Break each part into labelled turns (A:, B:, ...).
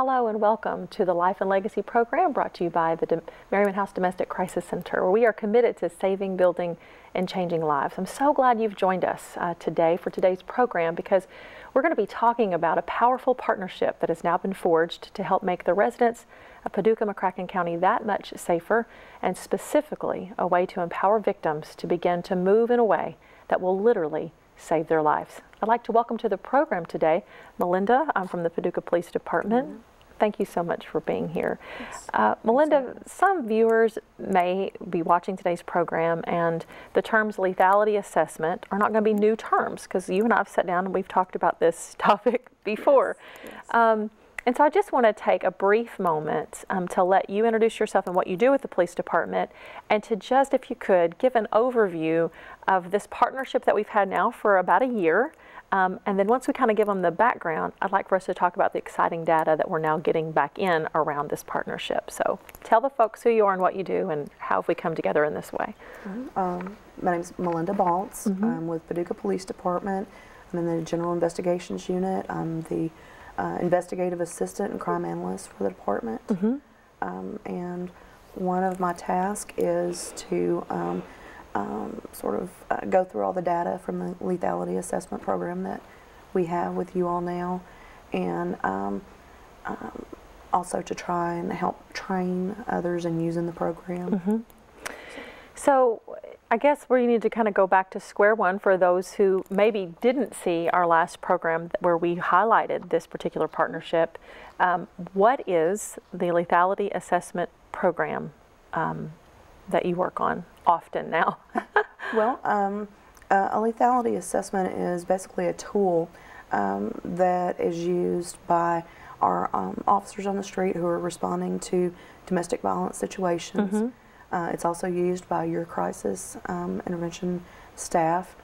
A: Hello and welcome to the Life and Legacy program brought to you by the Merryman House Domestic Crisis Center, where we are committed to saving, building, and changing lives. I'm so glad you've joined us today for today's program, because we're going to be talking about a powerful partnership that has now been forged to help make the residents of Paducah, McCracken County that much safer, and specifically a way to empower victims to begin to move in a way that will literally save their lives. I'd like to welcome to the program today Melinda. I'm from the Paducah Police Department. Thank you so much for being here. Melinda, some viewers may be watching today's program and the terms lethality assessment are not going to be new terms, because you and I have sat down and we've talked about this topic before. Yes. And so I just want to take a brief moment to let you introduce yourself and what you do with the police department, and to just, if you could, give an overview of this partnership that we've had now for about a year. And then once we kind of give them the background, I'd like for us to talk about the exciting data that we're now getting back in around this partnership. So tell the folks who you are and what you do and how have we come together in this way.
B: My name is Melinda Baltz. I'm with Paducah Police Department. I'm in the General Investigations Unit. I'm the investigative assistant and crime analyst for the department. And one of my tasks is to go through all the data from the Lethality Assessment Program that we have with you all now, and also to try and help train others in using the program.
A: So I guess we need to kind of go back to square one for those who maybe didn't see our last program where we highlighted this particular partnership. What is the Lethality Assessment Program that you work on often now?
B: Well, a lethality assessment is basically a tool that is used by our officers on the street who are responding to domestic violence situations. It's also used by your crisis intervention staff.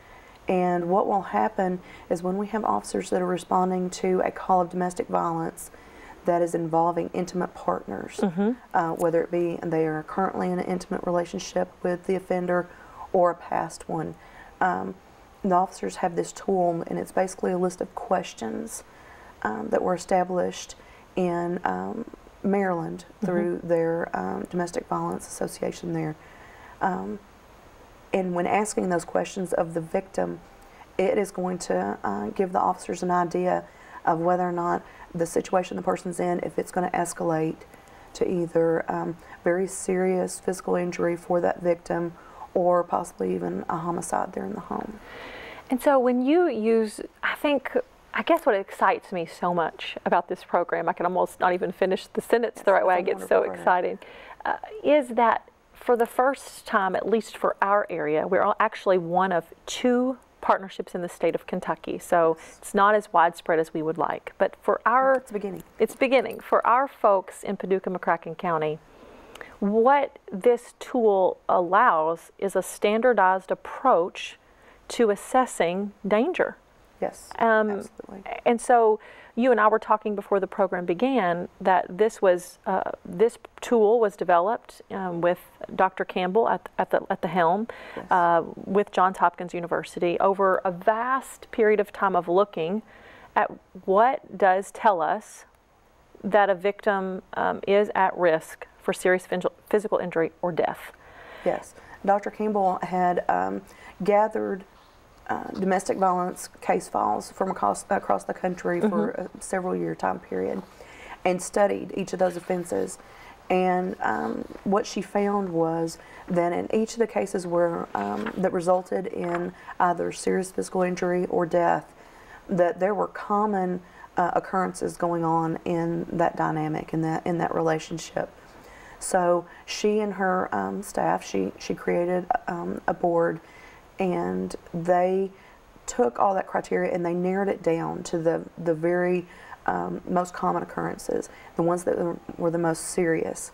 B: And what will happen is when we have officers that are responding to a call of domestic violence that is involving intimate partners, whether it be they are currently in an intimate relationship with the offender or a past one, the officers have this tool, and it's basically a list of questions that were established in Maryland through their domestic violence association there. And when asking those questions of the victim, it is going to give the officers an idea of whether or not the situation the person's in, if it's going to escalate to either very serious physical injury for that victim or possibly even a homicide there in the home.
A: And so when you use, I guess what excites me so much about this program, I can almost not even finish the sentence the right way, I get so excited, is that for the first time, at least for our area, we're actually one of two partnerships in the state of Kentucky. So it's not as widespread as we would like. But for our...
B: It's beginning.
A: It's beginning. For our folks in Paducah, McCracken County, what this tool allows is a standardized approach to assessing danger.
B: Yes, absolutely.
A: And so you and I were talking before the program began that this tool was developed with Dr. Campbell at the helm, with Johns Hopkins University, over a vast period of time of looking at what does tell us that a victim is at risk for serious physical injury or death.
B: Yes, Dr. Campbell had gathered domestic violence case files from across the country for a several-year time period and studied each of those offenses. And what she found was that in each of the cases where that resulted in either serious physical injury or death, that there were common occurrences going on in that dynamic, in that relationship. So she and her staff, she created a board, and they took all that criteria and they narrowed it down to the very most common occurrences, the ones that were the most serious.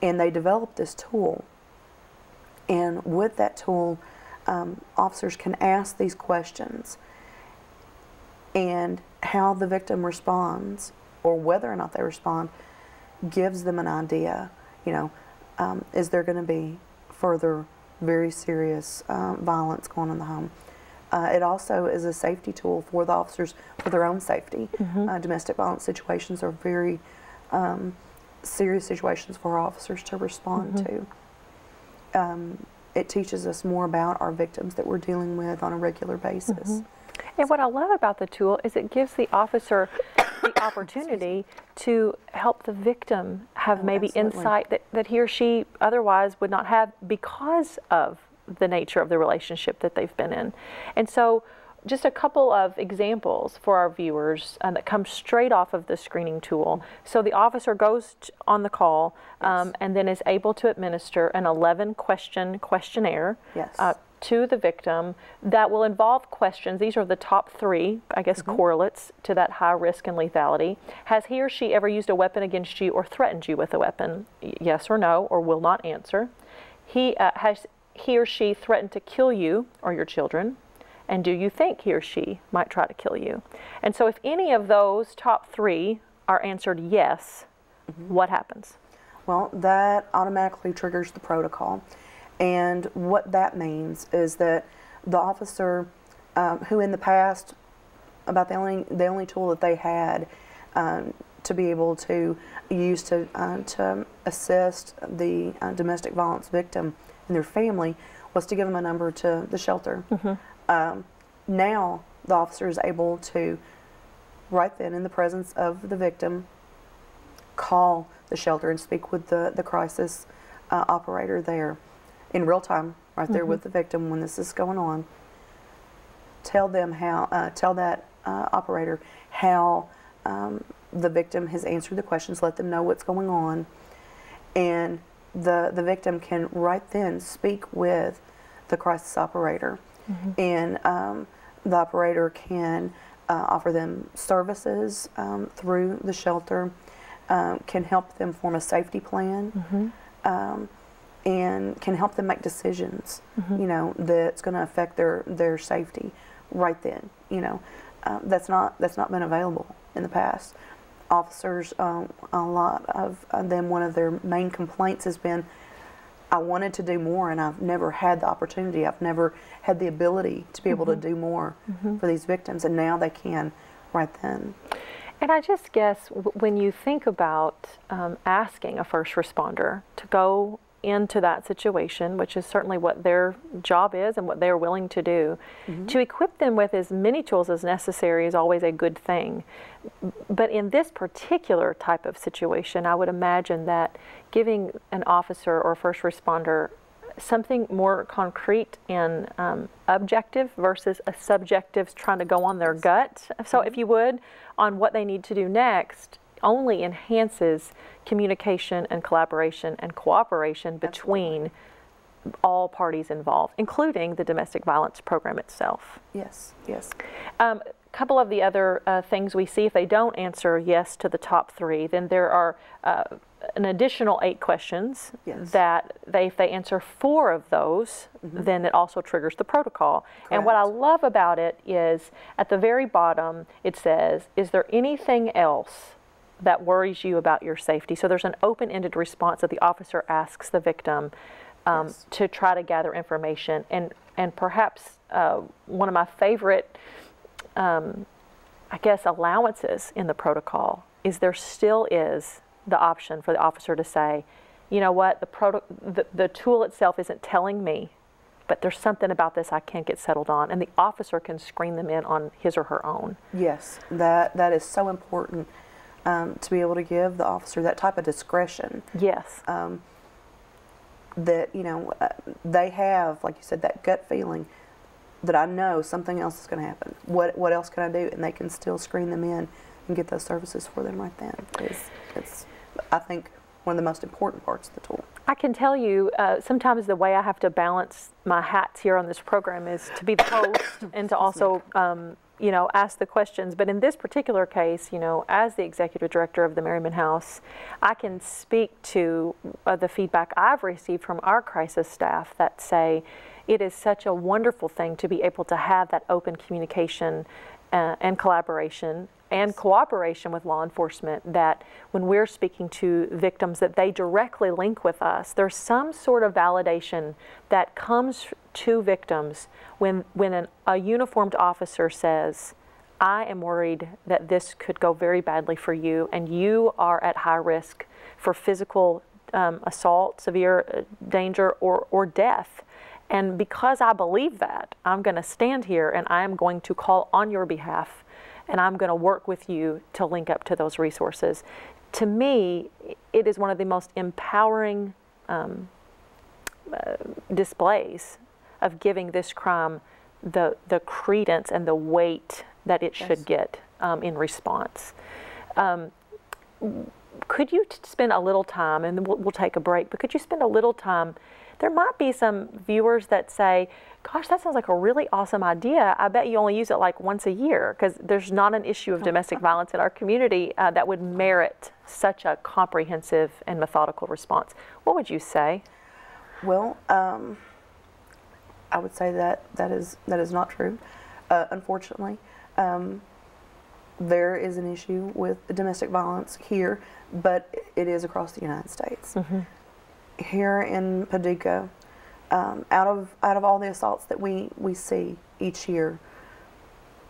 B: And they developed this tool. And with that tool, officers can ask these questions, and how the victim responds, or whether or not they respond, gives them an idea. Is there going to be further very serious violence going on in the home? It also is a safety tool for the officers for their own safety. Domestic violence situations are very serious situations for our officers to respond to. It teaches us more about our victims that we're dealing with on a regular basis.
A: And what I love about the tool is it gives the officer the opportunity to help the victim have maybe insight that he or she otherwise would not have because of the nature of the relationship that they've been in. And so just a couple of examples for our viewers that come straight off of the screening tool. So the officer goes on the call and then is able to administer an 11-question questionnaire to the victim that will involve questions. These are the top 3, I guess, correlates to that high risk and lethality. Has he or she ever used a weapon against you or threatened you with a weapon? Yes or no, or will not answer. Has he or she threatened to kill you or your children? And do you think he or she might try to kill you? And so if any of those top 3 are answered yes, what happens?
B: Well, that automatically triggers the protocol. And what that means is that the officer, who in the past, about the only tool that they had to be able to use to assist the domestic violence victim and their family was to give them a number to the shelter. Now the officer is able to, right then in the presence of the victim, call the shelter and speak with the crisis operator there in real time, right there with the victim when this is going on. Tell them how, tell that operator how the victim has answered the questions, let them know what's going on, and the victim can right then speak with the crisis operator. And the operator can offer them services through the shelter, can help them form a safety plan, and can help them make decisions, you know, that's going to affect their safety right then. You know, that's not been available in the past. Officers, a lot of them, one of their main complaints has been, I wanted to do more and I've never had the opportunity, I've never had the ability to be able to do more for these victims, and now they can right then.
A: And I just guess when you think about asking a first responder to go into that situation, which is certainly what their job is and what they're willing to do, to equip them with as many tools as necessary is always a good thing. But in this particular type of situation, I would imagine that giving an officer or first responder something more concrete and objective versus a subjective trying to go on their gut, so if you would, on what they need to do next, only enhances communication and collaboration and cooperation between all parties involved, including the domestic violence program itself.
B: Yes, yes.
A: A couple of the other things we see, if they don't answer yes to the top 3, then there are an additional 8 questions that if they answer 4 of those, then it also triggers the protocol. Correct. And what I love about it is at the very bottom it says, is there anything else that worries you about your safety? So there's an open-ended response that the officer asks the victim to try to gather information. And perhaps one of my favorite, I guess, allowances in the protocol is there still is the option for the officer to say, you know what, the tool itself isn't telling me, but there's something about this I can't get settled on, and the officer can screen them in on his or her own. Yes,
B: that is so important. To be able to give the officer that type of discretion.
A: Yes.
B: That, you know, they have, like you said, that gut feeling that I know something else is going to happen. What else can I do? And they can still screen them in and get those services for them right then. It's I think, one of the most important parts of the tool.
A: I can tell you, sometimes the way I have to balance my hats here on this program is to be the host and to also you know, ask the questions. But in this particular case, you know, as the executive director of the Merryman House, I can speak to the feedback I've received from our crisis staff that say it is such a wonderful thing to be able to have that open communication and collaboration and cooperation with law enforcement, that when we're speaking to victims that they directly link with us, there's some sort of validation that comes to victims when a uniformed officer says, I am worried that this could go very badly for you, and you are at high risk for physical assault, severe danger, or death. And because I believe that, I'm going to stand here and I'm going to call on your behalf, and I'm going to work with you to link up to those resources. To me, it is one of the most empowering displays of giving this crime the credence and the weight that it should get in response. Could you spend a little time, and then we'll take a break, but could you spend a little time? There might be some viewers that say, gosh, that sounds like a really awesome idea. I bet you only use it like once a year, because there's not an issue of domestic violence in our community that would merit such a comprehensive and methodical response. What would you say?
B: Well, I would say that is not true, unfortunately. There is an issue with domestic violence here, but it is across the United States. Mm-hmm. Here in Paducah, out of all the assaults that we see each year,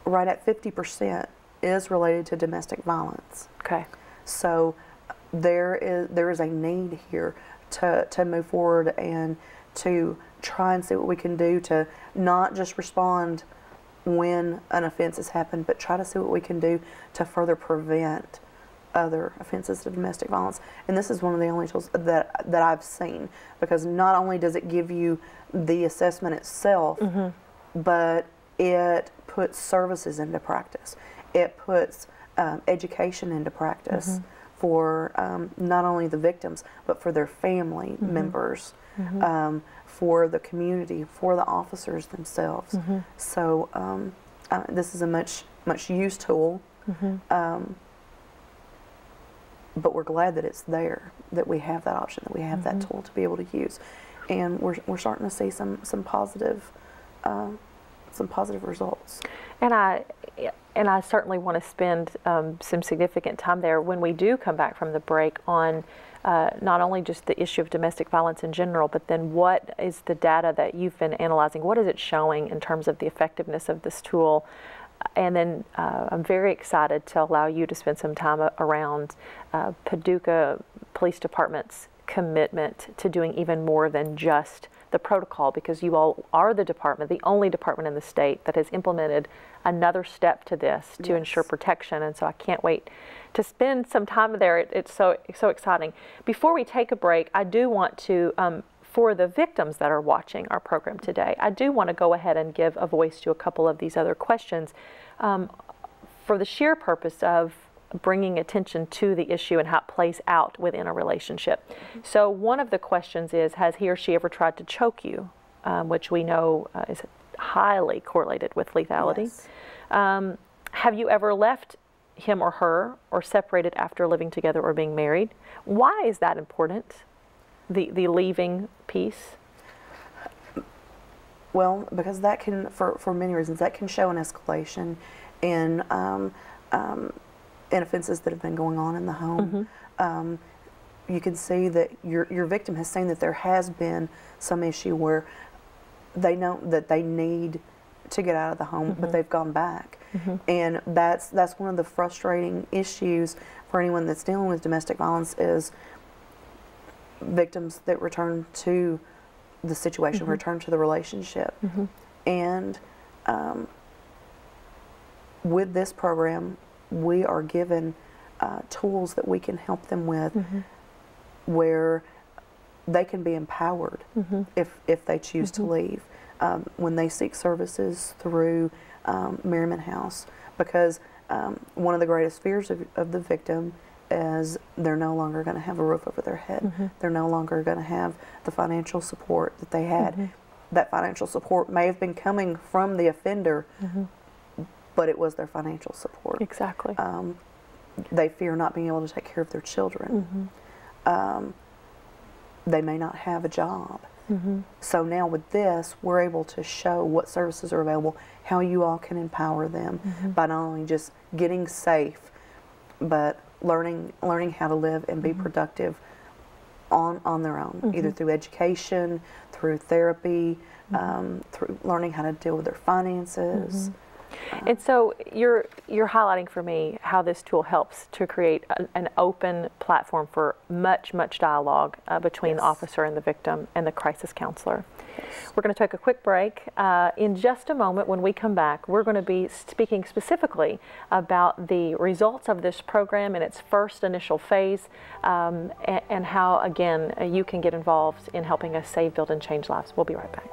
B: right at 50% is related to domestic violence.
A: Okay.
B: So there is a need here to move forward and to try and see what we can do to not just respond when an offense has happened, but try to see what we can do to further prevent other offenses of domestic violence. And this is one of the only tools that I've seen, because not only does it give you the assessment itself, mm-hmm. but it puts services into practice. It puts education into practice mm-hmm. for not only the victims, but for their family mm-hmm. members, mm-hmm. For the community, for the officers themselves. Mm-hmm. So this is a much used tool. Mm-hmm. But we're glad that it's there, that we have that option, that we have mm-hmm. that tool to be able to use, and we're starting to see some positive results. And
A: I certainly want to spend some significant time there when we do come back from the break on not only just the issue of domestic violence in general, but then what is the data that you've been analyzing? What is it showing in terms of the effectiveness of this tool? And then I'm very excited to allow you to spend some time around Paducah Police Department's commitment to doing even more than just the protocol, because you all are the department, the only department in the state that has implemented another step to this to yes. ensure protection. And so I can't wait to spend some time there. It's so exciting. Before we take a break, I do want to for the victims that are watching our program today, I do want to go ahead and give a voice to a couple of these other questions for the sheer purpose of bringing attention to the issue and how it plays out within a relationship. Mm-hmm. So one of the questions is, has he or she ever tried to choke you, which we know is highly correlated with lethality. Yes. Have you ever left him or her or separated after living together or being married? Why is that important? The leaving piece?
B: Well, because that can, for many reasons, that can show an escalation in offenses that have been going on in the home. Mm-hmm. You can see that your victim has seen that there has been some issue where they know that they need to get out of the home, mm-hmm. but they've gone back. Mm-hmm. And that's one of the frustrating issues for anyone that's dealing with domestic violence, is victims that return to the situation, mm-hmm. return to the relationship. Mm-hmm. And with this program, we are given tools that we can help them with, mm-hmm. where they can be empowered mm-hmm. if they choose mm-hmm. to leave, when they seek services through Merryman House, because one of the greatest fears of the victim is they're no longer going to have a roof over their head. Mm-hmm. They're no longer going to have the financial support that they had. Mm-hmm. That financial support may have been coming from the offender, mm-hmm. but it was their financial support.
A: Exactly.
B: They fear not being able to take care of their children. Mm-hmm. They may not have a job. Mm-hmm. So now with this, we're able to show what services are available, how you all can empower them, mm-hmm. by not only just getting safe, but learning how to live and be mm-hmm. productive on their own, mm-hmm. either through education, through therapy, mm-hmm. Through learning how to deal with their finances.
A: Mm-hmm. And so you're highlighting for me how this tool helps to create an open platform for much dialogue between the officer and the victim and the crisis counselor. We're going to take a quick break. In just a moment, when we come back, we're going to be speaking specifically about the results of this program in its first initial phase, and how, again, you can get involved in helping us save, build, and change lives. We'll be right back.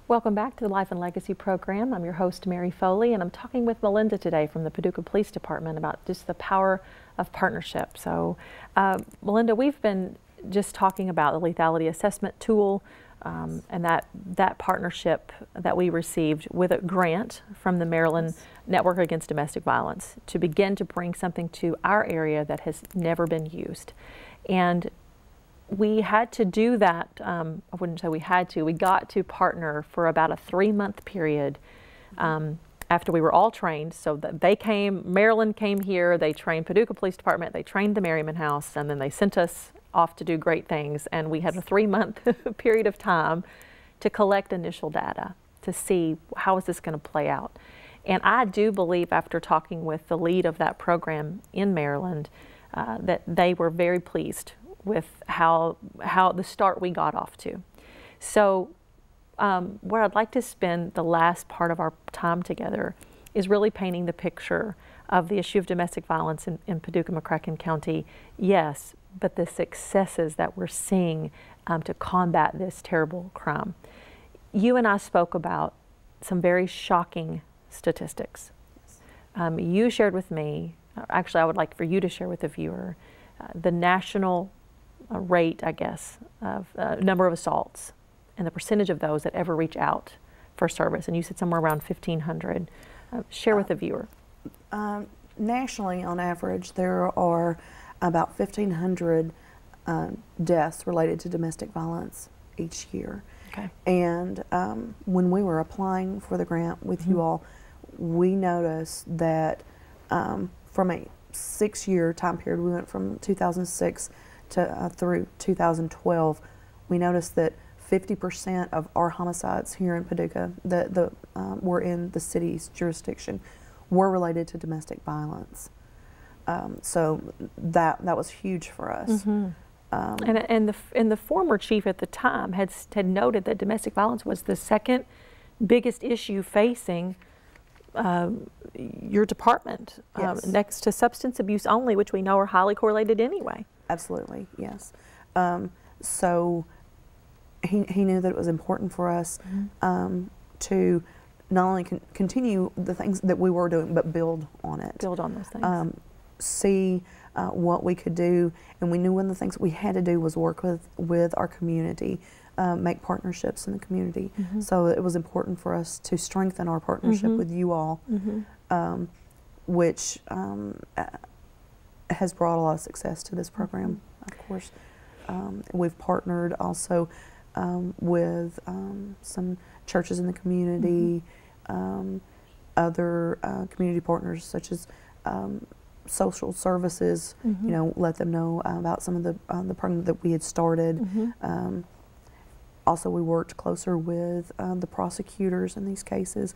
A: Welcome back to the Life and Legacy program. I'm your host, Mary Foley, and I'm talking with Melinda today from the Paducah Police Department about just the power of partnership. So, Melinda, we've been just talking about the lethality assessment tool and that partnership that we received with a grant from the Maryland Network Against Domestic Violence to begin to bring something to our area that has never been used. And we had to do that, I wouldn't say we had to, we got to partner for about a 3-month period after we were all trained. So that they came, Maryland came here, they trained Paducah Police Department, they trained the Merryman House, and then they sent us off to do great things. And we had a 3-month period of time to collect initial data to see how is this going to play out. And I do believe, after talking with the lead of that program in Maryland, that they were very pleased with how the start we got off to. So where I'd like to spend the last part of our time together is really painting the picture of the issue of domestic violence in Paducah, McCracken County, yes, but the successes that we're seeing to combat this terrible crime. You and I spoke about some very shocking statistics. You shared with me, actually I would like for you to share with the viewer, the national rate, I guess, of number of assaults and the percentage of those that ever reach out for service. And you said somewhere around 1,500. Share with the viewer.
B: Nationally, on average, there are about 1,500 deaths related to domestic violence each year.
A: Okay.
B: And when we were applying for the grant with you all, we noticed that from a 6-year time period, we went from 2006 to through 2012, we noticed that 50% of our homicides here in Paducah that were in the city's jurisdiction were related to domestic violence. So that was huge for us.
A: And the former chief at the time had noted that domestic violence was the second biggest issue facing your department, next to substance abuse only, which we know are highly correlated anyway.
B: Absolutely, yes. So he knew that it was important for us to not only continue the things that we were doing, but build on it.
A: Build on those things.
B: See what we could do, and we knew one of the things that we had to do was work with our community, make partnerships in the community. So it was important for us to strengthen our partnership with you all, which has brought a lot of success to this program. Of course, we've partnered also with some churches in the community, other community partners such as social services. You know, let them know about some of the program that we had started. Also, we worked closer with the prosecutors in these cases.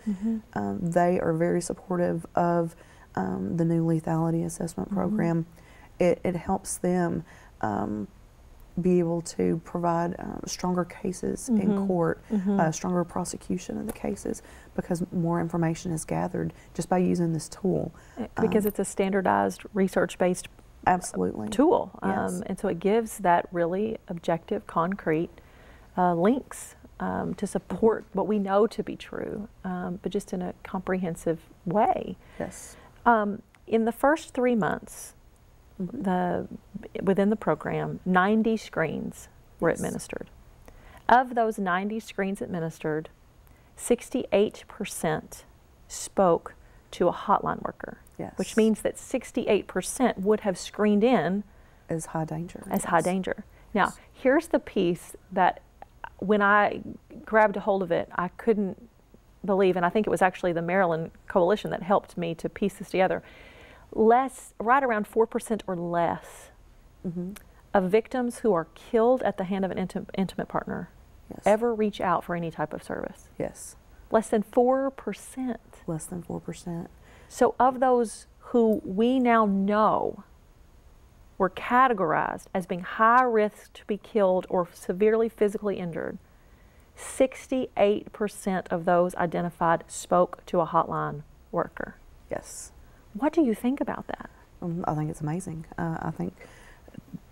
B: They are very supportive of the new Lethality Assessment Program. It helps them be able to provide stronger cases in court, stronger prosecution of the cases, because more information is gathered just by using this tool.
A: Because it's a standardized, research-based tool.
B: Yes.
A: And so it gives that really objective, concrete links to support what we know to be true, but just in a comprehensive way.
B: Yes.
A: In the first 3 months, within the program, 90 screens were administered. Of those 90 screens administered, 68% spoke to a hotline worker, which means that 68% would have screened in
B: as high danger.
A: High danger. Now, here's the piece that when I grabbed a hold of it, I couldn't believe, and I think it was actually the Maryland Coalition that helped me to piece this together. Right around 4% or less of victims who are killed at the hand of an intimate partner ever reach out for any type of service.
B: Yes.
A: Less than 4%.
B: Less than 4%.
A: So of those who we now know were categorized as being high risk to be killed or severely physically injured, 68% of those identified spoke to a hotline worker.
B: Yes.
A: What do you think about that?
B: I think it's amazing. I think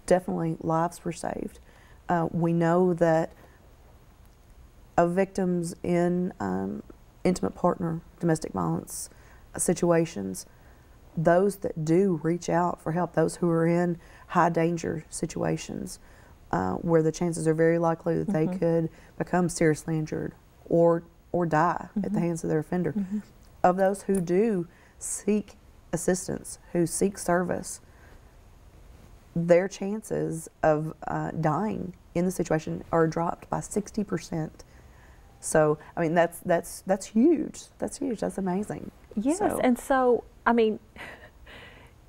B: definitely lives were saved. We know that of victims in intimate partner domestic violence situations, those that do reach out for help, those who are in high danger situations where the chances are very likely that they could become seriously injured or die at the hands of their offender, of those who do seek assistance, who seek service, their chances of dying in the situation are dropped by 60%. So, I mean, that's huge. That's huge. That's amazing.
A: Yes, and so, I mean,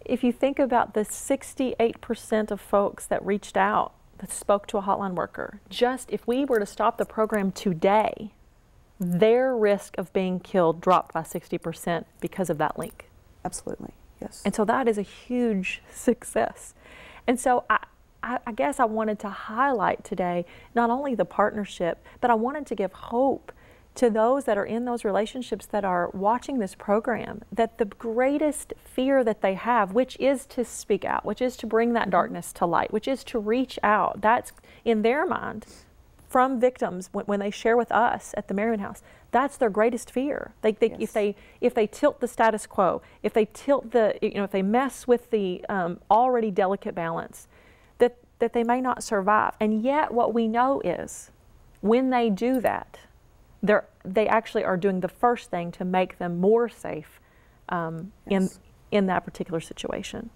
A: if you think about the 68% of folks that reached out, that spoke to a hotline worker, just if we were to stop the program today, their risk of being killed dropped by 60% because of that link.
B: Absolutely, yes.
A: And so that is a huge success. And so I guess I wanted to highlight today not only the partnership, but I wanted to give hope to those that are in those relationships that are watching this program, that the greatest fear that they have, which is to speak out, which is to bring that darkness to light, which is to reach out, that's in their mind from victims when they share with us at the Merryman House. That's their greatest fear. If they tilt the status quo, if they tilt if they mess with the already delicate balance, that they may not survive. And yet, what we know is, when they do that, they actually are doing the first thing to make them more safe in that particular situation.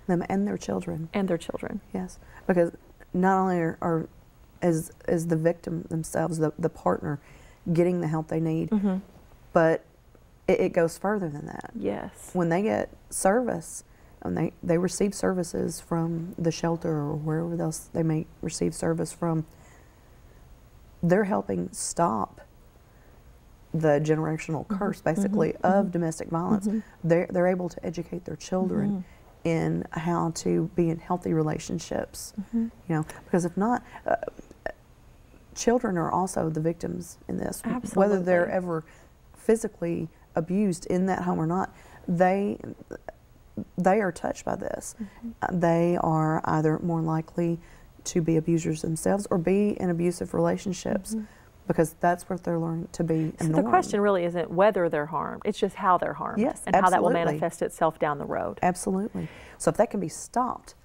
B: Them and their children.
A: And their children.
B: Yes, because not only are as the victim themselves, the partner, getting the help they need, but it goes further than that.
A: Yes.
B: When they get service, and they receive services from the shelter or wherever else they may receive service from, they're helping stop the generational curse, basically, of domestic violence. They're able to educate their children in how to be in healthy relationships. You know, because if not, children are also the victims in this.
A: Absolutely.
B: Whether they're ever physically abused in that home or not, they are touched by this. They are either more likely to be abusers themselves or be in abusive relationships, because that's what they're learning to be.
A: So the question really isn't whether they're harmed, it's just how they're harmed.
B: Yes,
A: and
B: absolutely.
A: how that will manifest itself down the road.
B: Absolutely. So if that can be stopped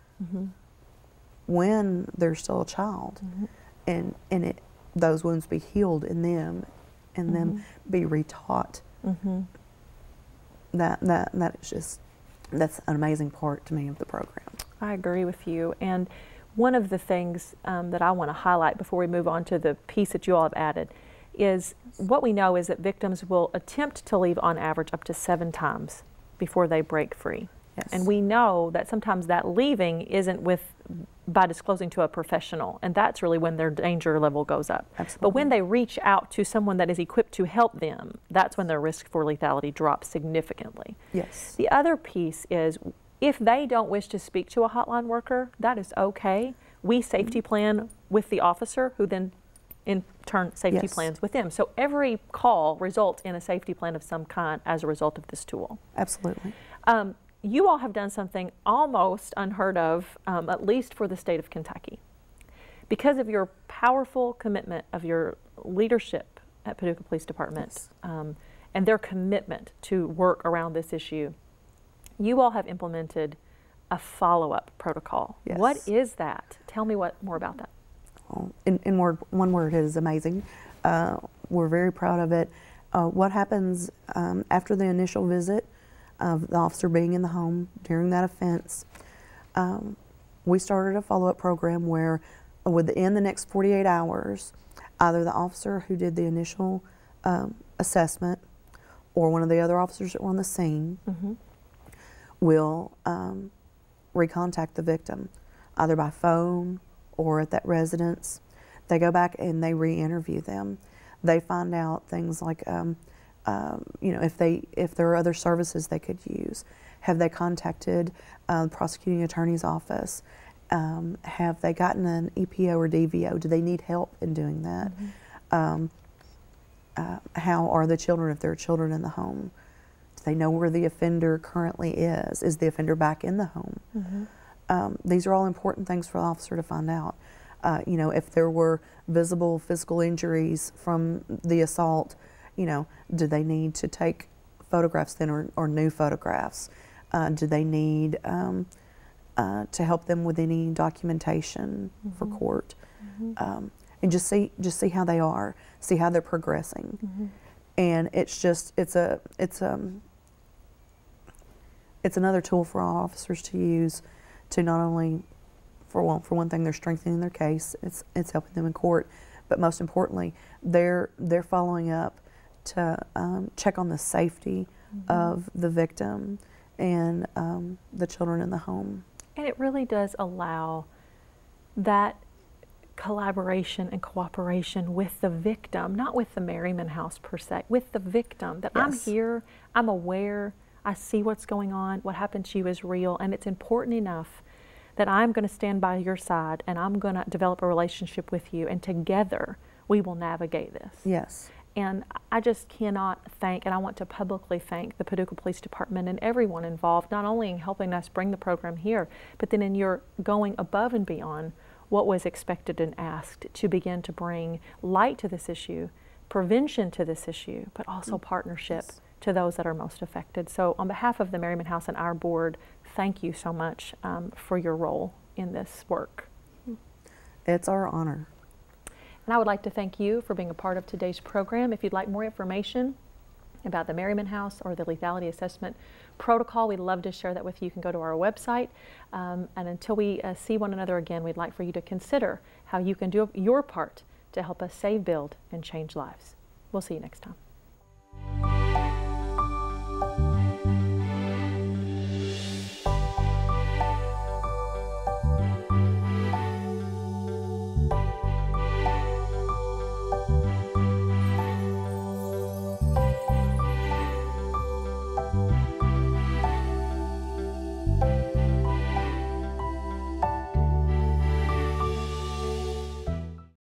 B: when they're still a child, and those wounds be healed in them, and them be retaught, that is just, that's an amazing part to me of the program.
A: I agree with you. And one of the things that I want to highlight before we move on to the piece that you all have added is what we know is that victims will attempt to leave on average up to 7 times before they break free.
B: Yes.
A: And we know that sometimes that leaving isn't with by disclosing to a professional, and that's really when their danger level goes up.
B: Absolutely.
A: But when they reach out to someone that is equipped to help them, that's when their risk for lethality drops significantly.
B: Yes.
A: The other piece is if they don't wish to speak to a hotline worker, that is okay. We safety plan with the officer, who then in turn safety
B: Yes.
A: plans with them. So every call results in a safety plan of some kind as a result of this tool.
B: Absolutely.
A: You all have done something almost unheard of, at least for the state of Kentucky. Because of your powerful commitment of your leadership at Paducah Police Department,
B: Yes.
A: And their commitment to work around this issue, you all have implemented a follow-up protocol.
B: Yes.
A: What is that? Tell me more about that.
B: Well, in one word, it is amazing. We're very proud of it. What happens after the initial visit of the officer being in the home during that offense, we started a follow-up program where within the next 48 hours, either the officer who did the initial assessment or one of the other officers that were on the scene will recontact the victim, either by phone or at that residence. They go back and they re-interview them. They find out things like, you know, if there are other services they could use. Have they contacted the prosecuting attorney's office? Have they gotten an EPO or DVO? Do they need help in doing that? How are the children, if there are children in the home? Do they know where the offender currently is? Is the offender back in the home? These are all important things for the officer to find out. You know, if there were visible physical injuries from the assault, you know, do they need to take photographs then or new photographs? Do they need to help them with any documentation for court? And just see how they are, see how they're progressing. And it's just, it's another tool for our officers to use to not only, for one thing, they're strengthening their case, it's helping them in court, but most importantly, they're following up to check on the safety of the victim and the children in the home.
A: And it really does allow that collaboration and cooperation with the victim, not with the Merryman House per se, with the victim, that I'm here, I'm aware, I see what's going on, what happened to you is real, and it's important enough that I'm going to stand by your side and I'm going to develop a relationship with you, and together we will navigate this.
B: Yes.
A: And I just cannot thank, and I want to publicly thank the Paducah Police Department and everyone involved, not only in helping us bring the program here, but then in your going above and beyond what was expected and asked to begin to bring light to this issue, prevention to this issue, but also partnership to those that are most affected. So on behalf of the Merryman House and our board, thank you so much for your role in this work.
B: It's our honor.
A: And I would like to thank you for being a part of today's program. If you'd like more information about the Merryman House or the Lethality Assessment Protocol, we'd love to share that with you. You can go to our website. And until we see one another again, we'd like for you to consider how you can do your part to help us save, build, and change lives. We'll see you next time.